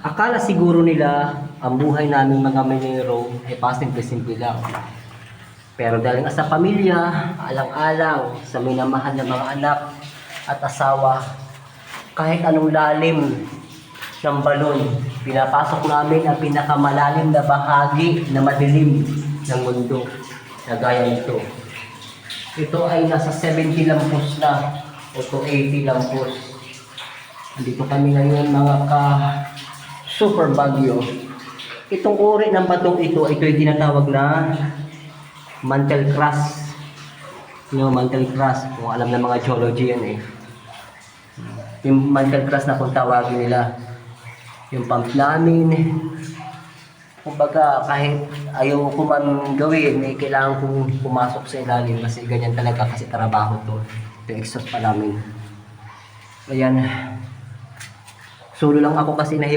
Akala siguro nila ang buhay namin mga minero ay pasimple-simple lang. Pero dahil nga sa pamilya, alang-alang sa minamahal na mga anak at asawa, kahit anong lalim ng balon, pinapasok namin ang pinakamalalim na bahagi na madilim ng mundo na gaya nito. Ito ay nasa 70 lampos na o to 80 lampos. Andito kami ngayon mga super bagyo. Itong uri ng batong ito ay tinatawag na mantle crush. Mantle crush, kung alam ng mga geology yan eh. Yung mantle crush na kung tawagin nila. Yung pump namin, kumbaga kahit ayaw ko man gawin, eh, kailangan kong pumasok sa ilalim kasi ganyan talaga kasi trabaho to. Yung exhaust pa namin. Ayan. Solo lang ako kasi nahiba.